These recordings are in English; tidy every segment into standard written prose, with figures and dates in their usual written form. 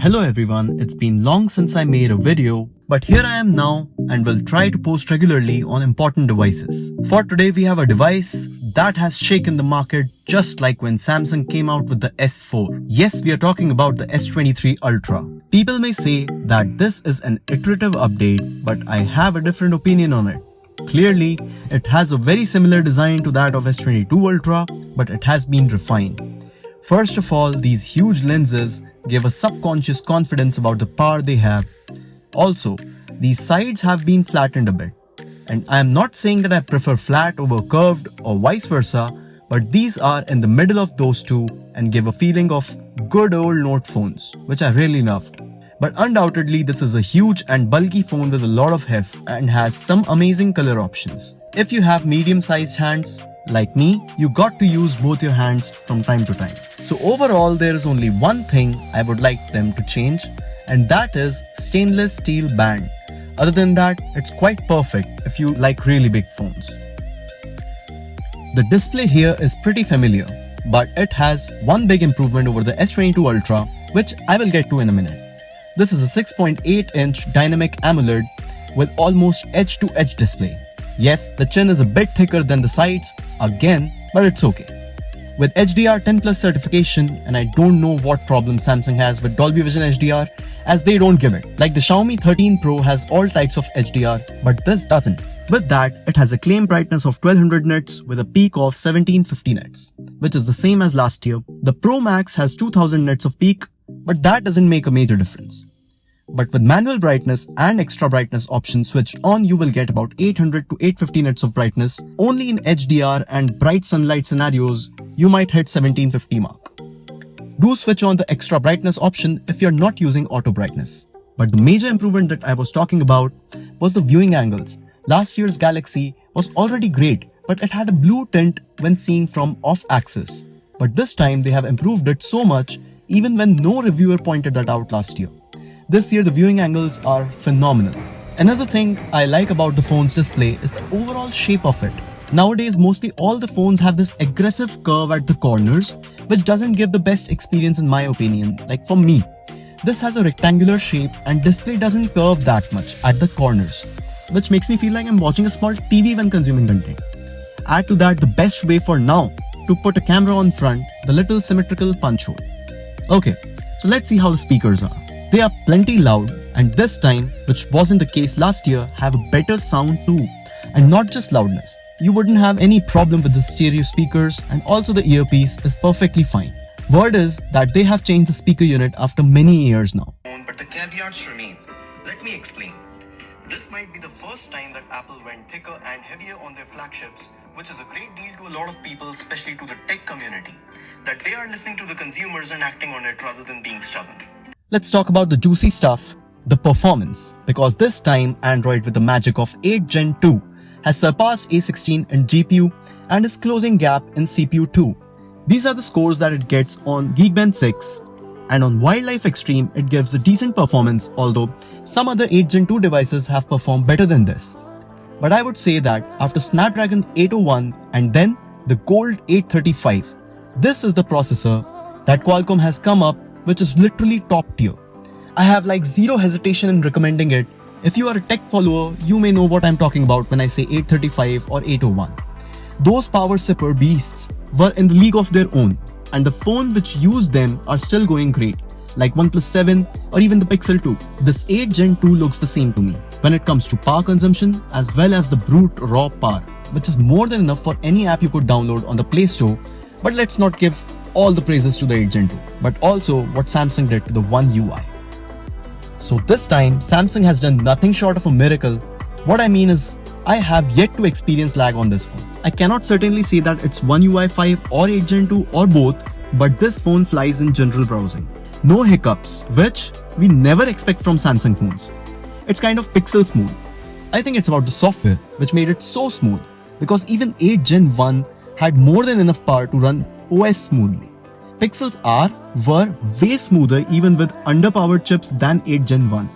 Hello everyone, it's been long since I made a video, but here I am now and will try to post regularly on important devices. For today we have a device that has shaken the market just like when Samsung came out with the S4. Yes, we are talking about the S23 Ultra. People may say that this is an iterative update, but I have a different opinion on it. Clearly, it has a very similar design to that of S22 Ultra, but it has been refined. First of all, these huge lenses give a subconscious confidence about the power they have. Also, these sides have been flattened a bit. And I am not saying that I prefer flat over curved or vice versa, but these are in the middle of those two and give a feeling of good old Note phones, which I really loved. But undoubtedly, this is a huge and bulky phone with a lot of heft and has some amazing color options. If you have medium-sized hands, like me, you got to use both your hands from time to time. So overall, there is only one thing I would like them to change, and that is stainless steel band. Other than that, it's quite perfect if you like really big phones. The display here is pretty familiar, but it has one big improvement over the S22 Ultra, which I will get to in a minute. This is a 6.8-inch dynamic AMOLED with almost edge-to-edge display. Yes, the chin is a bit thicker than the sides, again, but it's okay. With HDR10 Plus certification, and I don't know what problem Samsung has with Dolby Vision HDR, as they don't give it. Like the Xiaomi 13 Pro has all types of HDR, but this doesn't. With that, it has a claimed brightness of 1200 nits with a peak of 1750 nits, which is the same as last year. The Pro Max has 2000 nits of peak, but that doesn't make a major difference. But with manual brightness and extra brightness option switched on, you will get about 800 to 850 nits of brightness. Only in HDR and bright sunlight scenarios, you might hit 1750 mark. Do switch on the extra brightness option if you're not using auto brightness. But the major improvement that I was talking about was the viewing angles. Last year's Galaxy was already great, but it had a blue tint when seen from off-axis. But this time they have improved it so much, even when no reviewer pointed that out last year. This year the viewing angles are phenomenal. Another thing I like about the phone's display is the overall shape of it. Nowadays mostly all the phones have this aggressive curve at the corners, which doesn't give the best experience in my opinion. Like for me, this has a rectangular shape and display doesn't curve that much at the corners, which makes me feel like I'm watching a small TV when consuming content. Add to that the best way for now to put a camera on front, the little symmetrical punch hole. Okay, so let's see how the speakers are. They are plenty loud, and this time, which wasn't the case last year, have a better sound too. And not just loudness. You wouldn't have any problem with the stereo speakers, and also the earpiece is perfectly fine. Word is that they have changed the speaker unit after many years now. But the caveats remain. Let me explain. This might be the first time that Apple went thicker and heavier on their flagships, which is a great deal to a lot of people, especially to the tech community, that they are listening to the consumers and acting on it rather than being stubborn. Let's talk about the juicy stuff, the performance, because this time Android with the magic of 8 Gen 2 has surpassed A16 in GPU and is closing gap in CPU too. These are the scores that it gets on Geekbench 6, and on Wildlife Extreme it gives a decent performance, although some other 8 Gen 2 devices have performed better than this. But I would say that after Snapdragon 801 and then the Gold 835, this is the processor that Qualcomm has come up, which is literally top tier. I have like zero hesitation in recommending it. If you are a tech follower, you may know what I'm talking about when I say 835 or 801. Those power sipper beasts were in the league of their own, and the phone which used them are still going great, like OnePlus 7 or even the Pixel 2. This 8 Gen 2 looks the same to me when it comes to power consumption as well as the brute raw power, which is more than enough for any app you could download on the Play Store. But let's not give all the praises to the 8 Gen 2, but also what Samsung did to the One UI. So this time, Samsung has done nothing short of a miracle. What I mean is, I have yet to experience lag on this phone. I cannot certainly say that it's One UI 5 or 8 Gen 2 or both, but this phone flies in general browsing. No hiccups, which we never expect from Samsung phones. It's kind of pixel smooth. I think it's about the software, which made it so smooth, because even 8 Gen 1 had more than enough power to run OS smoothly. Pixels were way smoother even with underpowered chips than 8 Gen 1.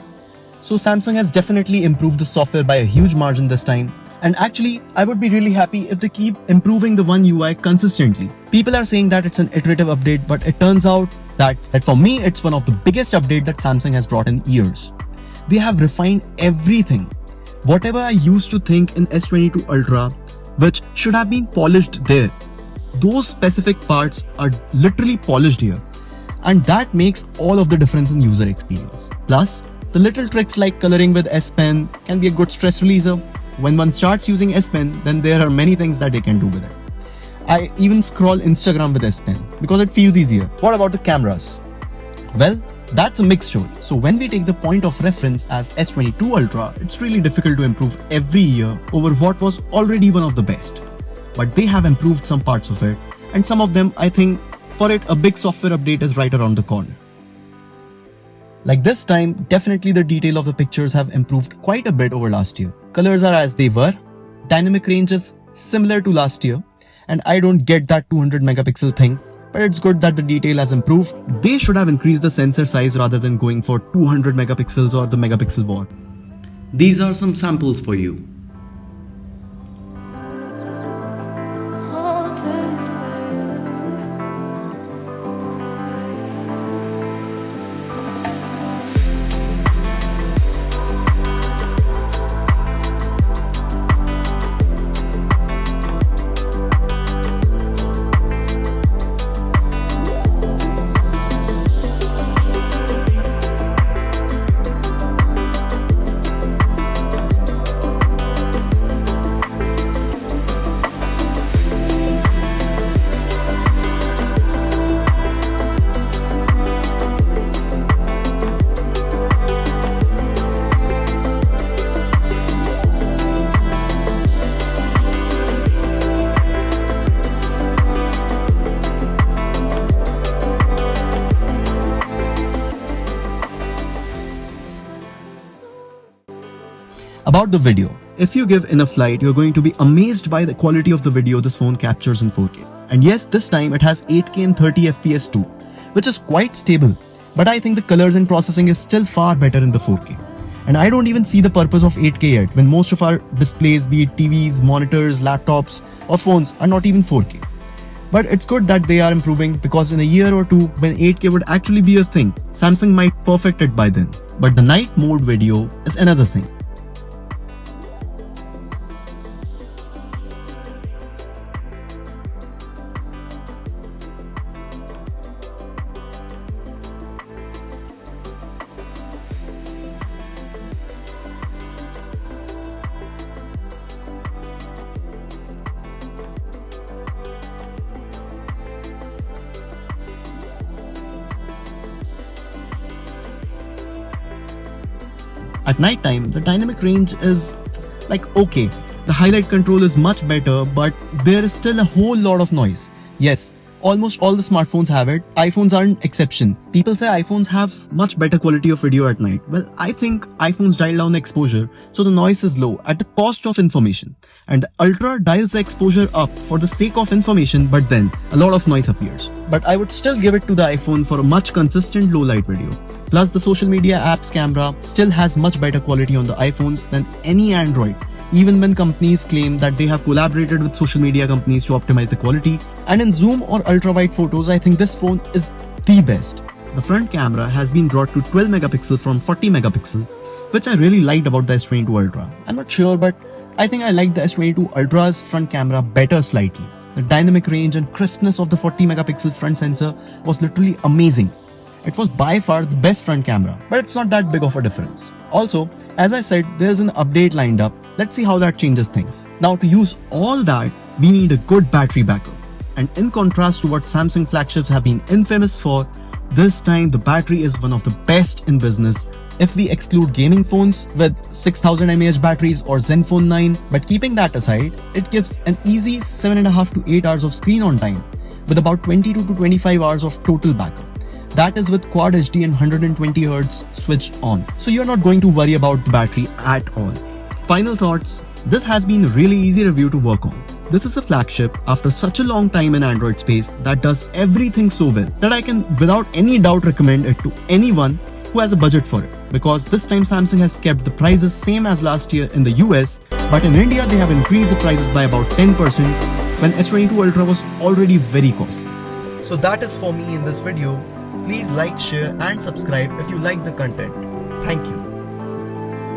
So Samsung has definitely improved the software by a huge margin this time. And actually, I would be really happy if they keep improving the One UI consistently. People are saying that it's an iterative update, but it turns out that for me it's one of the biggest update that Samsung has brought in years. They have refined everything. Whatever I used to think in S22 Ultra, which should have been polished there, those specific parts are literally polished here. And that makes all of the difference in user experience. Plus, the little tricks like coloring with S Pen can be a good stress releaser. When one starts using S Pen, then there are many things that they can do with it. I even scroll Instagram with S Pen because it feels easier. What about the cameras? Well, that's a mixed story. So when we take the point of reference as S22 Ultra, it's really difficult to improve every year over what was already one of the best. But they have improved some parts of it, and some of them, I think, for it, a big software update is right around the corner. Like this time, definitely the detail of the pictures have improved quite a bit over last year. Colors are as they were, dynamic range is similar to last year, and I don't get that 200 megapixel thing, but it's good that the detail has improved. They should have increased the sensor size rather than going for 200 megapixels or the megapixel war. These are some samples for you. About the video, if you give enough light, you're going to be amazed by the quality of the video this phone captures in 4K. And yes, this time it has 8K and 30 FPS too, which is quite stable. But I think the colors and processing is still far better in the 4K. And I don't even see the purpose of 8K yet, when most of our displays, be it TVs, monitors, laptops or phones, are not even 4K. But it's good that they are improving, because in a year or two, when 8K would actually be a thing, Samsung might perfect it by then. But the night mode video is another thing. At night time, the dynamic range is like okay. The highlight control is much better, but there is still a whole lot of noise. Yes, almost all the smartphones have it. iPhones are an exception. People say iPhones have much better quality of video at night. Well, I think iPhones dial down the exposure, so the noise is low at the cost of information. And the Ultra dials the exposure up for the sake of information, but then a lot of noise appears. But I would still give it to the iPhone for a much consistent low light video. Plus, the social media apps camera still has much better quality on the iPhones than any Android, even when companies claim that they have collaborated with social media companies to optimize the quality. And in zoom or ultra-wide photos, I think this phone is the best. The front camera has been brought to 12 megapixel from 40 megapixel, which I really liked about the S22 Ultra. I'm not sure, but I think I liked the S22 Ultra's front camera better slightly. The dynamic range and crispness of the 40 megapixel front sensor was literally amazing. It was by far the best front camera, but it's not that big of a difference. Also, as I said, there's an update lined up. Let's see how that changes things. Now, to use all that, we need a good battery backup. And in contrast to what Samsung flagships have been infamous for, this time the battery is one of the best in business. If we exclude gaming phones with 6000 mAh batteries or Zenfone 9, but keeping that aside, it gives an easy 7.5 to 8 hours of screen on time with about 22 to 25 hours of total backup. That is with Quad HD and 120Hz switched on. So you're not going to worry about the battery at all. Final thoughts. This has been a really easy review to work on. This is a flagship after such a long time in Android space that does everything so well that I can without any doubt recommend it to anyone who has a budget for it. Because this time Samsung has kept the prices same as last year in the US, but in India they have increased the prices by about 10% when S22 Ultra was already very costly. So that is for me in this video. Please like, share and subscribe if you like the content. Thank you.